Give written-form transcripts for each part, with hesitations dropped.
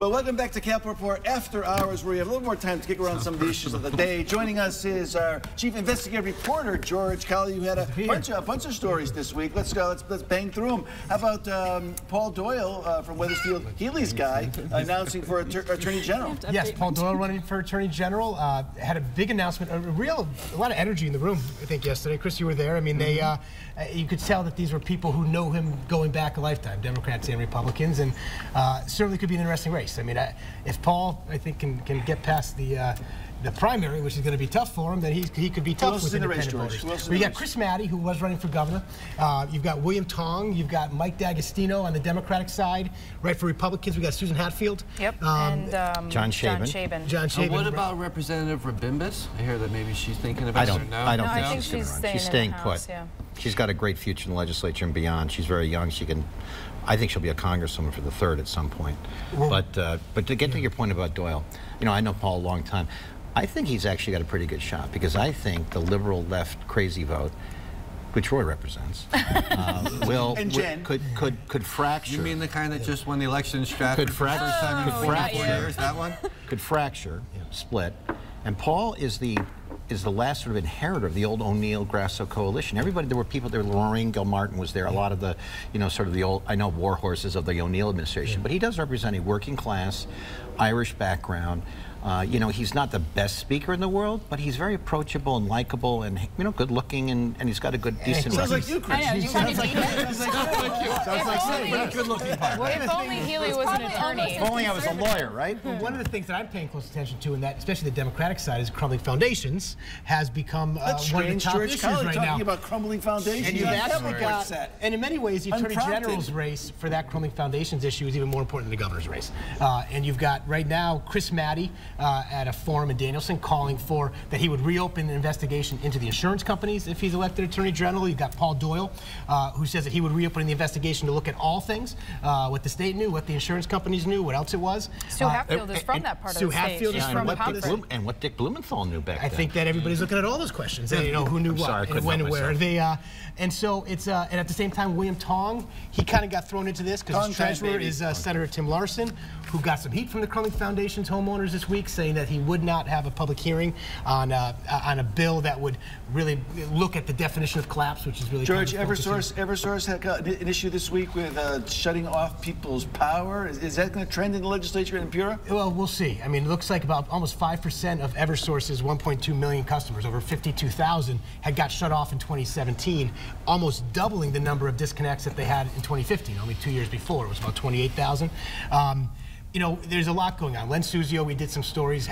Well, welcome back to Capitol Report After Hours, where we have a little more time to kick around some of the issues of the day. Joining us is our chief investigative reporter, George Colli, who had a bunch of stories this week. Let's go. Let's bang through them. How about Paul Doyle from Wethersfield Healy's guy announcing for Attorney General? Yes, Paul Doyle running for Attorney General had a big announcement. A lot of energy in the room, I think, yesterday. Chris, you were there. I mean, you could tell that these were people who know him going back a lifetime, Democrats and Republicans, and certainly could be an interesting race. I mean, if Paul, I think, can get past the primary, which is going to be tough for him, then he could be tough with independent voters. You got Chris Maddy, who was running for governor. You've got William Tong. You've got Mike D'Agostino on the Democratic side. Right, for Republicans, we got Susan Hatfield. Yep, and John Shaben. What about Representative Rabimbis? I hear that maybe she's thinking about it. I don't think she's going to run. She's staying put. Yeah. She's got a great future in the legislature and beyond. She's very young. I think she'll be a congresswoman for the 3rd at some point. But to get to your point about Doyle, you know, I know Paul a long time. I think he's actually got a pretty good shot, because I think the liberal left crazy vote, which Roy represents, could fracture. You mean the kind that just won the election in Stratford for the first time in 44 years? That one could fracture, split, and Paul is the last sort of inheritor of the old O'Neill-Grasso coalition. There were people there. Lorraine Gilmartin was there. A lot of the, sort of the old, war horses of the O'Neill administration. But he does represent a working class, Irish background. He's not the best speaker in the world, but he's very approachable and likable and, good looking, and he's got a good, decent record. Sounds like you, Chris. Sounds like you. Good looking part. If only Healy was an attorney. If only I was a lawyer, right? Well, one of the things that I'm paying close attention to, and that especially the Democratic side, is crumbling foundations has become one of the top George issues Colli right now. talking about crumbling foundations. And you've actually got, and in many ways, the Attorney General's race for that crumbling foundations issue is even more important than the governor's race. And you've got right now Chris Maddy at a forum in Danielson calling for that he would reopen the investigation into the insurance companies if he's elected Attorney General. You've got Paul Doyle, who says that he would reopen the investigation to look at all things, what the state knew, what the insurance companies knew, what else it was. Sue Hatfield is from that part of the state. She's from Concord. And what Dick Blumenthal knew back then. I think that everybody's looking at all those questions, and who knew what, and when and where. And so it's, and at the same time, William Tong, he kind of got thrown into this because his treasurer is Senator Tim Larson, who got some heat from the Crumbling Foundation's homeowners this week, saying that he would not have a public hearing on a bill that would really look at the definition of collapse, which is really George, Eversource had an issue this week with shutting off people's power. Is that going to trend in the legislature in Pura? Well, we'll see. I mean, it looks like about almost 5% of Eversource's 1.2 million customers, over 52,000, had got shut off in 2017, almost doubling the number of disconnects that they had in 2015, only 2 years before. It was about 28,000. There's a lot going on. Len Suzio, we did some stories,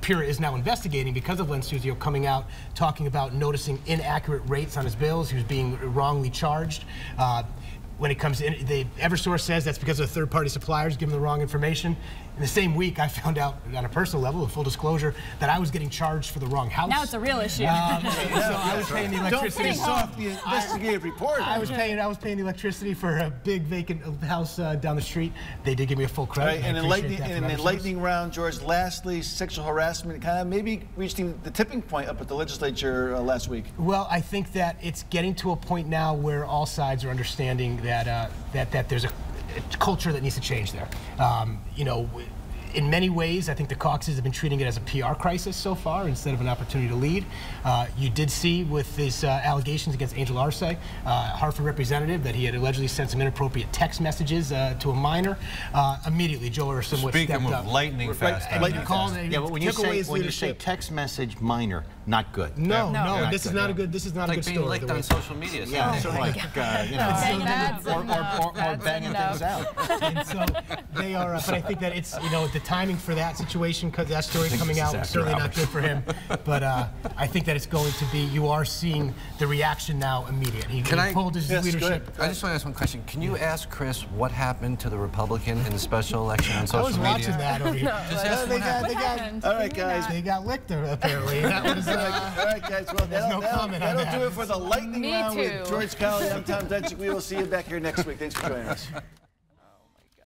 Pura is now investigating because of Len Suzio coming out talking about noticing inaccurate rates on his bills. He was being wrongly charged. When it comes in, Eversource says that's because of third-party suppliers giving the wrong information. In the same week, I found out on a personal level, with full disclosure, that I was getting charged for the wrong house. Now it's a real issue. So I was paying the electricity. Don't piss off the investigative reporter. I was paying the electricity for a big vacant house down the street. They did give me a full credit. Right, and in the lightning round, George, lastly, sexual harassment kind of maybe reaching the tipping point up at the legislature last week. Well, I think that it's getting to a point now where all sides are understanding that that there's a culture that needs to change there. In many ways, I think the caucuses have been treating it as a PR crisis so far instead of an opportunity to lead. You did see with these allegations against Angel Arce, Hartford representative, that he had allegedly sent some inappropriate text messages to a minor. Immediately, Joe Urson stepped up. Speaking of lightning fast. Yeah, but when you say text message minor, not good. No, this is not a good. This is not a good story. Like being licked on social media. Yeah, so like or banging things out. And so they are. But I think that it's the timing for that situation, because that story coming out was certainly not good for him. But I think that it's going to be. You are seeing the reaction now immediate. He pulled his leadership. I just want to ask one question. Can you ask Chris what happened to the Republican in the special election on social media? I was watching that over here. Just ask what happened. All right, guys. They got licked apparently. That was, all right, guys. Well, that'll do it for the lightning round with George Colli. I'm Tom Dunchik. We will see you back here next week. Thanks for joining us.